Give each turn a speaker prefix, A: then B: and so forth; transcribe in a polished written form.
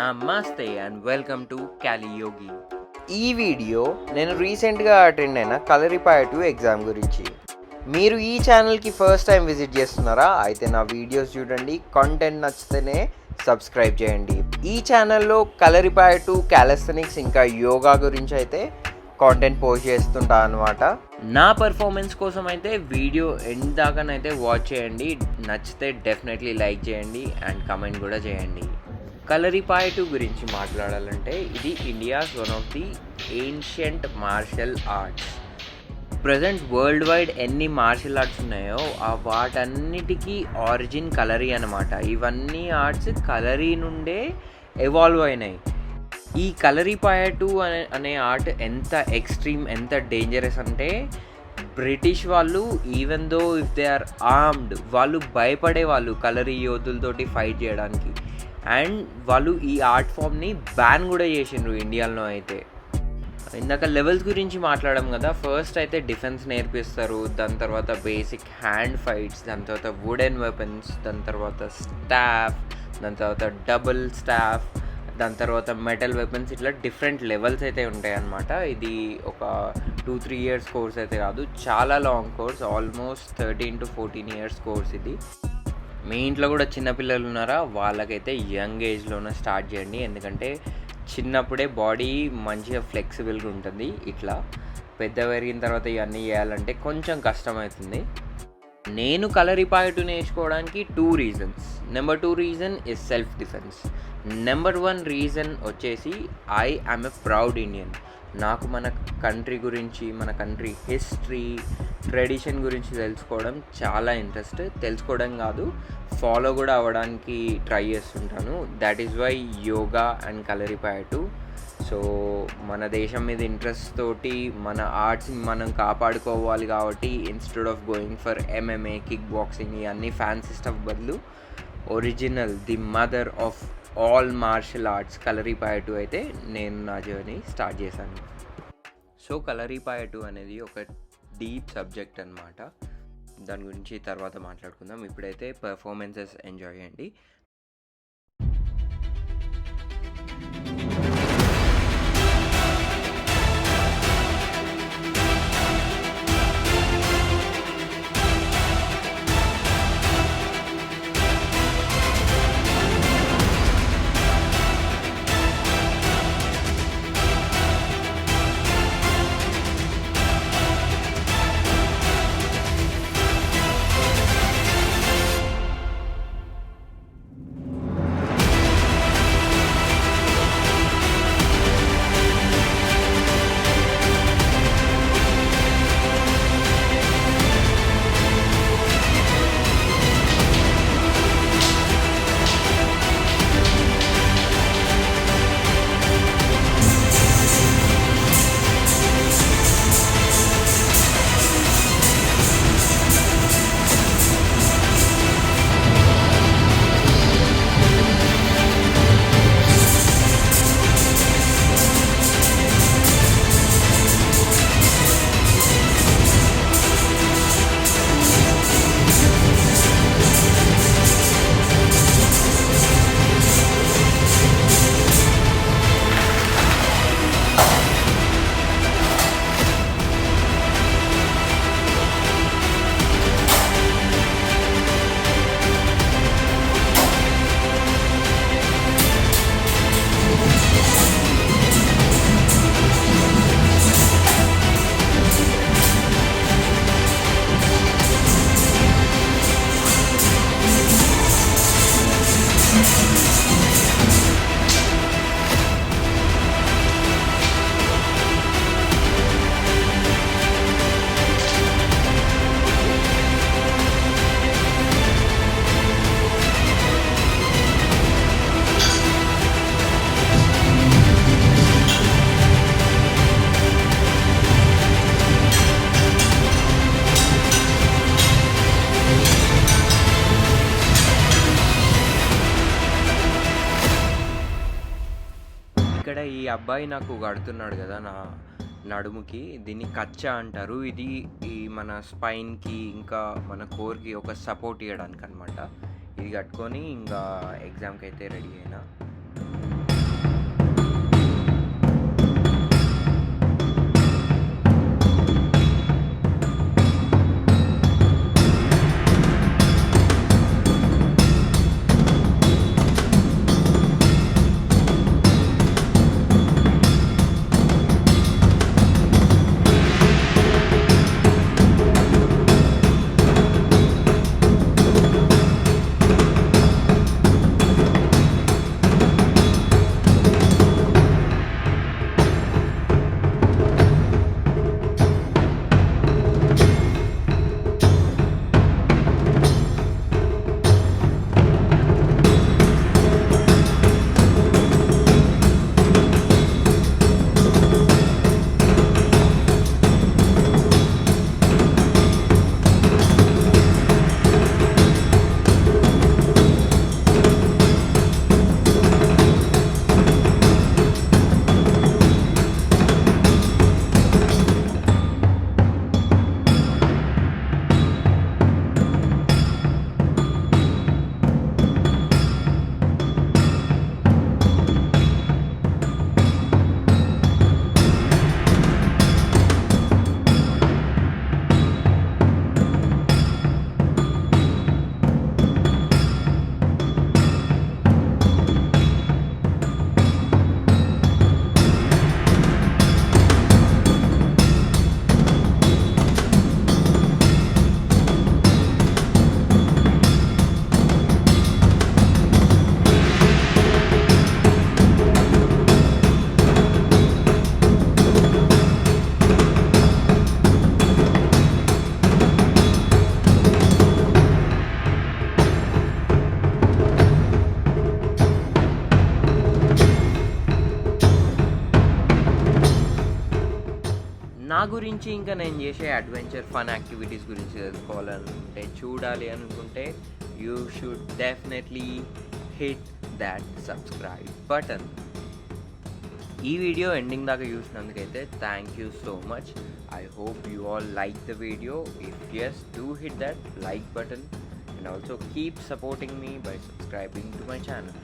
A: నమస్తే and welcome to క్యాలీ యోగి.
B: ఈ video నేను రీసెంట్గా అటెండ్ అయిన కలరిపాయటు ఎగ్జామ్ గురించి. మీరు ఈ ఛానల్కి ఫస్ట్ టైం విజిట్ చేస్తున్నారా? అయితే నా వీడియోస్ చూడండి, కంటెంట్ నచ్చితేనే సబ్స్క్రైబ్ చేయండి. ఈ ఛానల్లో కలరిపాయటు, క్యాలిస్థెనిక్స్ ఇంకా యోగా గురించి అయితే కాంటెంట్ పోస్ట్ చేస్తుంటా అనమాట.
A: నా పర్ఫార్మెన్స్ కోసం అయితే వీడియో ఎండ్ దాకానైతే వాచ్ చేయండి. నచ్చితే డెఫినెట్లీ లైక్ చేయండి అండ్ కమెంట్ కూడా చేయండి. కలరిపాయటు గురించి మాట్లాడాలంటే ఇది India's one of the ancient martial arts. Present world wide ఎన్ని మార్షల్ ఆర్ట్స్ ఉన్నాయో వాటన్నిటికీ ఆరిజిన్ కలరీ అనమాట. ఇవన్నీ ఆర్ట్స్ కలరీ నుండే ఎవాల్వ్ అయినాయి. ఈ కలరిపాయటు అనే ఆర్ట్ ఎంత ఎక్స్ట్రీమ్, ఎంత డేంజరస్ అంటే బ్రిటిష్ వాళ్ళు even though if they are armed, వాళ్ళు భయపడేవాళ్ళు కలరీ యోధులతోటి ఫైట్ చేయడానికి. అండ్ వాళ్ళు ఈ ఆర్ట్ ఫామ్ని బ్యాన్ కూడా చేసిండ్రు ఇండియాలో. అయితే ఇందాక లెవెల్స్ గురించి మాట్లాడాం కదా. ఫస్ట్ అయితే డిఫెన్స్ నేర్పిస్తారు, దాని తర్వాత బేసిక్ హ్యాండ్ ఫైట్స్, దాని తర్వాత వుడెన్ వెపన్స్, దాని తర్వాత స్టాఫ్, దాని తర్వాత డబుల్ స్టాఫ్, దాని తర్వాత మెటల్ వెపన్స్. ఇట్లా డిఫరెంట్ లెవెల్స్ అయితే ఉంటాయి అన్నమాట. ఇది ఒక 2-3 ఇయర్స్ కోర్స్ అయితే కాదు, చాలా long course, almost 13 to 14 years course ఇది. మీ ఇంట్లో కూడా చిన్నపిల్లలు ఉన్నారా? వాళ్ళకైతే యంగ్ ఏజ్లోనే స్టార్ట్ చేయండి, ఎందుకంటే చిన్నప్పుడే బాడీ మంచిగా ఫ్లెక్సిబుల్గా ఉంటుంది. ఇట్లా పెద్ద పెరిగిన తర్వాత ఇవన్నీ చేయాలంటే కొంచెం కష్టమవుతుంది. నేను కలరిపాయటు నేర్చుకోవడానికి 2 reasons. Number 2 reason is self defence. Number 1 reason వచ్చేసి I am a proud Indian. నాకు మన కంట్రీ గురించి, మన కంట్రీ హిస్టరీ, ట్రెడిషన్ గురించి తెలుసుకోవడం చాలా ఇంట్రెస్ట్. తెలుసుకోవడం కాదు, ఫాలో కూడా అవ్వడానికి ట్రై చేస్తుంటాను. That is why yoga and Kalaripayattu. So మన దేశం మీద ఇంట్రెస్ట్ తోటి మన ఆర్ట్స్ని మనం కాపాడుకోవాలి కాబట్టి instead of going for MMA, kick boxing, ఇవన్నీ ఫ్యాన్సీ స్టఫ్ బదులు original the mother of all martial arts Kalaripayattu అయితే నేను నా జర్నీ స్టార్ట్ చేశాను. సో కలరిపాయటు అనేది ఒక డీప్ సబ్జెక్ట్ అన్నమాట. దాని గురించి తర్వాత మాట్లాడుకుందాం. ఇప్పుడైతే పర్ఫార్మెన్సెస్ ఎంజాయ్ చేయండి. ఇక్కడ ఈ అబ్బాయి నాకు కడుతున్నాడు కదా నా నడుముకి, దీన్ని కచ్చా అంటారు. ఇది ఈ మన స్పైన్కి ఇంకా మన కోర్కి ఒక సపోర్ట్ ఇవ్వడానికి అనమాట. ఇది కట్టుకొని ఇంకా ఎగ్జామ్కి అయితే రెడీ అయినా. గురించి ఇంకా నేను చేసే అడ్వెంచర్ ఫన్ యాక్టివిటీస్ గురించి తెలుసుకోవాలనుకుంటే చూడాలి అనుకుంటే you should definitely hit that subscribe button. ఈ వీడియో ఎండింగ్ దాకా చూసినందుకైతే thank you so much. I hope you all like the video. If yes, do hit that like button and also keep supporting me by subscribing to my channel.